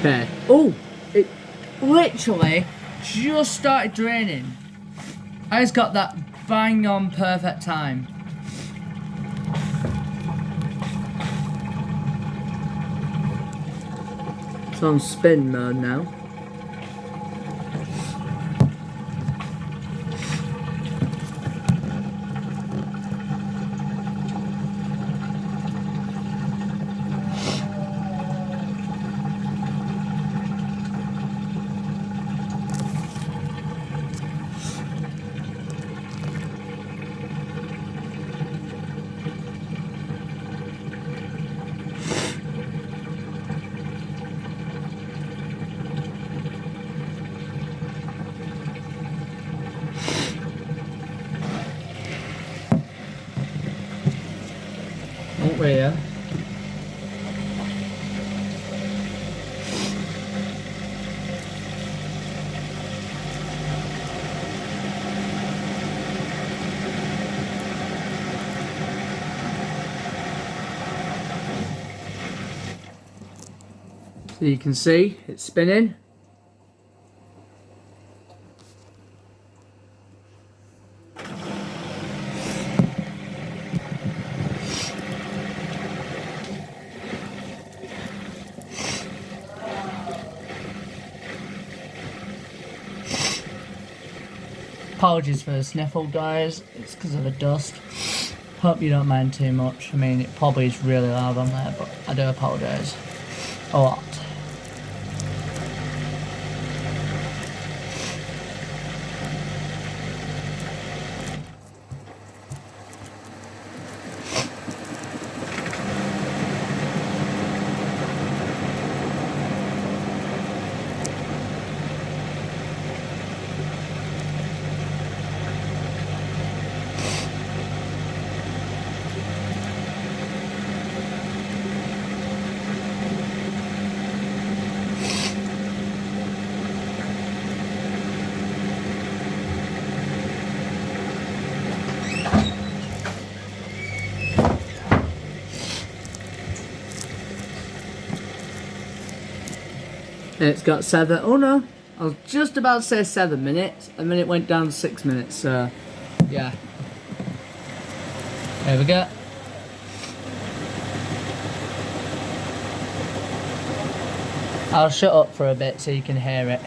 Okay. Oh, it literally just started draining. I just got that bang on perfect time. It's on spin mode now. Oh, yeah. So you can see it's spinning. Apologies for the sniffle, guys. It's because of the dust. Hope you don't mind too much. I mean, it probably is really loud on there, but I do apologise a lot. It's got 7, oh no, I was just about to say 7 minutes, and then it went down to 6 minutes, so, yeah. There we go. I'll shut up for a bit so you can hear it.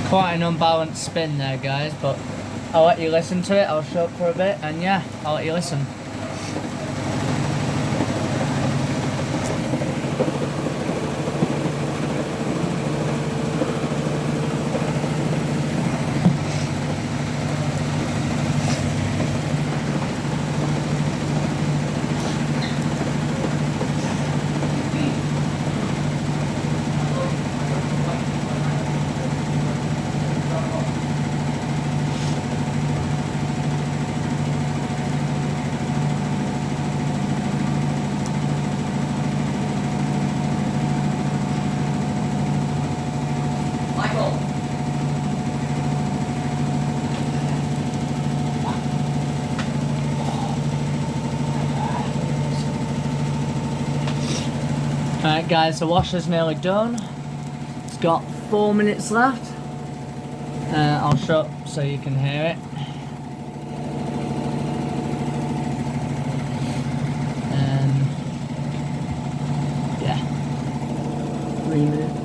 Quite an unbalanced spin there, guys, but I'll let you listen to it. I'll shut up for a bit, and yeah, I'll let you listen. Alright guys, the washer's nearly done. It's got 4 minutes left. I'll shut up so you can hear it. Yeah. 3 minutes.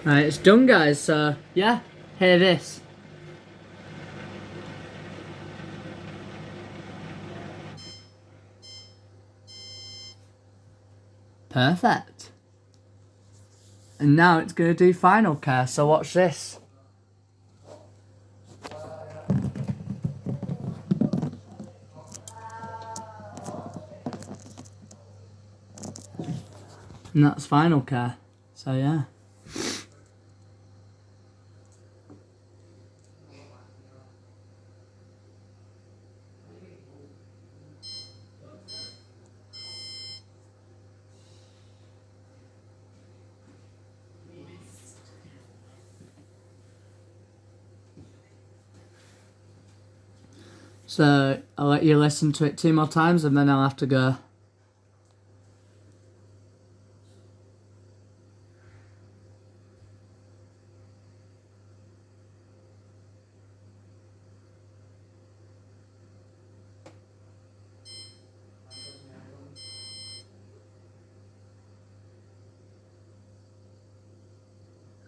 Right, it's done, guys, so yeah, hear this. Perfect. And now it's going to do final care, so watch this. And that's final care, so yeah. So I'll let you listen to it 2 more times and then I'll have to go.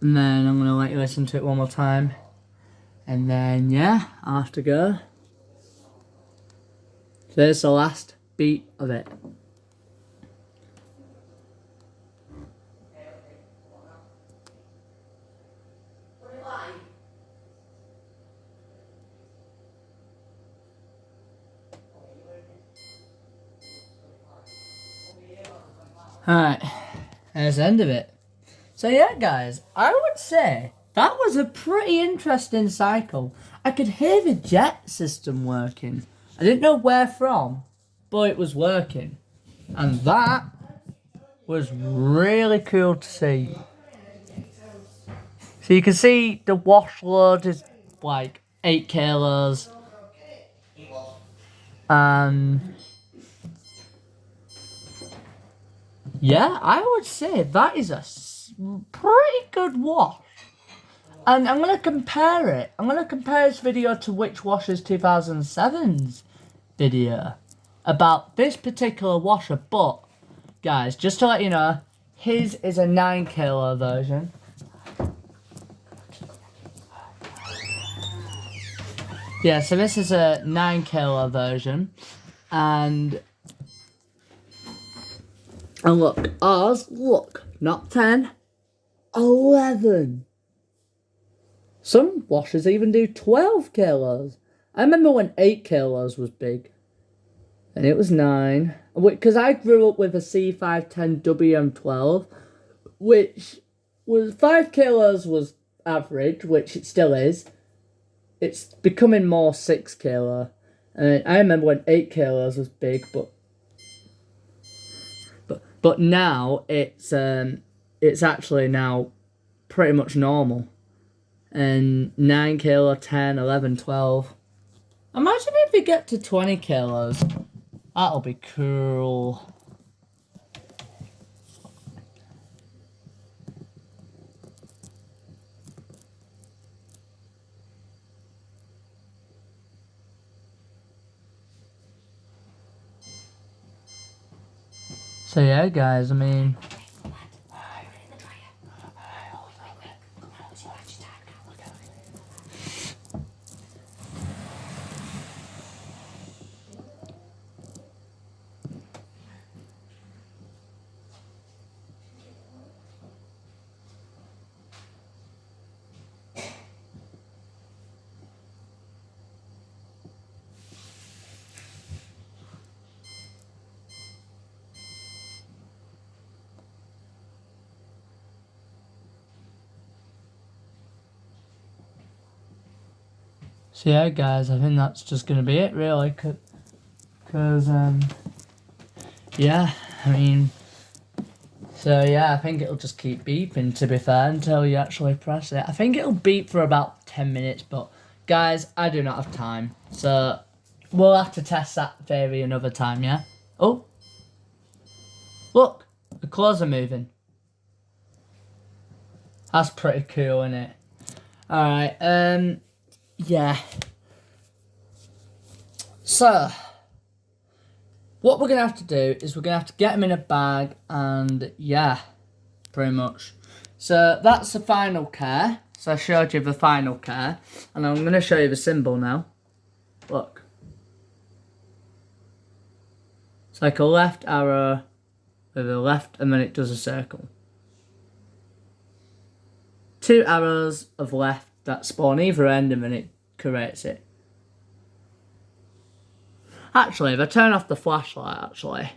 And then I'm going to let you listen to it 1 more time. And then, yeah, I'll have to go. So there's the last beat of it. Alright, there's the end of it. So yeah, guys, I would say that was a pretty interesting cycle. I could hear the jet system working. I didn't know where from, but it was working. And that was really cool to see. So you can see the wash load is like 8 kilos. And yeah, I would say that is a pretty good wash. And I'm going to compare it. I'm going to compare this video to Which Washes 2007's video about this particular washer. But, guys, just to let you know, his is a 9 kilo version. Yeah, so this is a 9 kilo version. And look, ours, look, not 10, 11. Some washers even do 12 kilos. I remember when 8 kilos was big. And it was 9. Because I grew up with a C510 WM12. Which was 5 kilos was average, which it still is. It's becoming more 6 kilo. I remember when 8 kilos was big, but now it's actually now pretty much normal. And 9 kilo, 10, 11, 12. Imagine if we get to 20 kilos. That'll be cool. So yeah, guys, I mean... So yeah, guys, I think that's just going to be it, really, because, yeah, I mean, so yeah, I think it'll just keep beeping, to be fair, until you actually press it. I think it'll beep for about 10 minutes, but, guys, I do not have time, so we'll have to test that theory another time, yeah? Oh, look, the claws are moving. That's pretty cool, isn't it? Alright, yeah. So, what we're going to have to do is we're going to have to get them in a bag and, yeah, pretty much. So, that's the final care. So, I showed you the final care. And I'm going to show you the symbol now. Look. It's like a left arrow with a left and then it does a circle. 2 arrows of left that spawn either end and then it creates it. Actually, if I turn off the flashlight,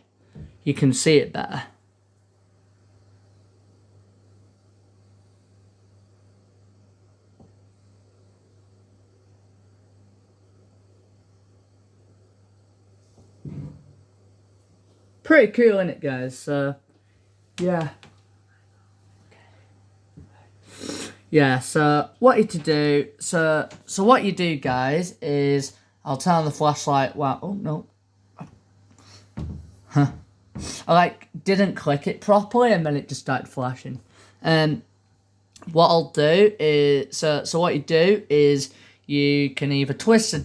you can see it better. Pretty cool, isn't it, guys? So, yeah. Yeah, so what you to do, so what you do, guys, is I'll turn on the flashlight. Wow, oh no. Huh. I didn't click it properly and then it just started flashing. What I'll do is, so what you do is you can either twist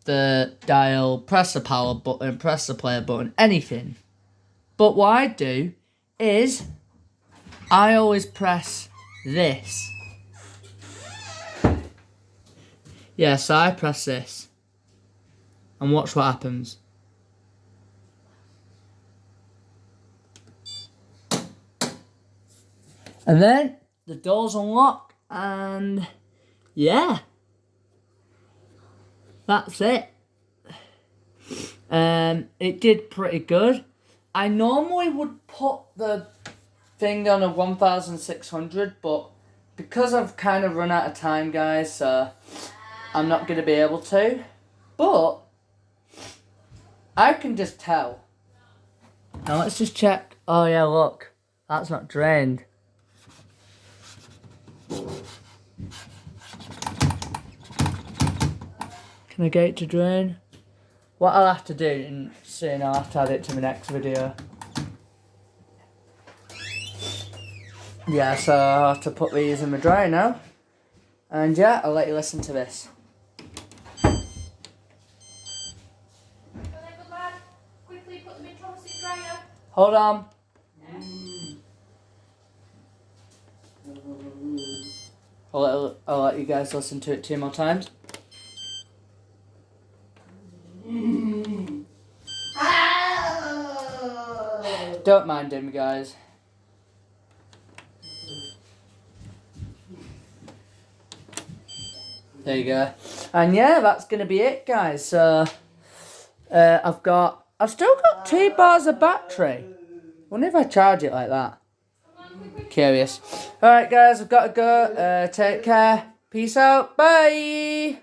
the dial, press the power button, press the play button, anything. But what I do is I always press this. Yeah, so I press this. And watch what happens. And then the doors unlock and yeah. That's it. It did pretty good. I normally would put the thing on a 1600, but because I've kind of run out of time, guys, so I'm not going to be able to. But I can just tell. Now let's just check. Oh yeah, look. That's not drained. Can I get it to drain? What I'll have to do, and soon I'll have to add it to my next video. Yeah, so I'll have to put these in my dryer now. And yeah, I'll let you listen to this. Quickly put them in Thomas's dryer. Hold on. I'll let you guys listen to it 2 more times. Don't mind him, guys. There you go. And yeah, that's going to be it, guys. So, I've still got 2 bars of battery. Wonder if I charge it like that. Curious. Alright, guys, I've got to go. Take care. Peace out. Bye.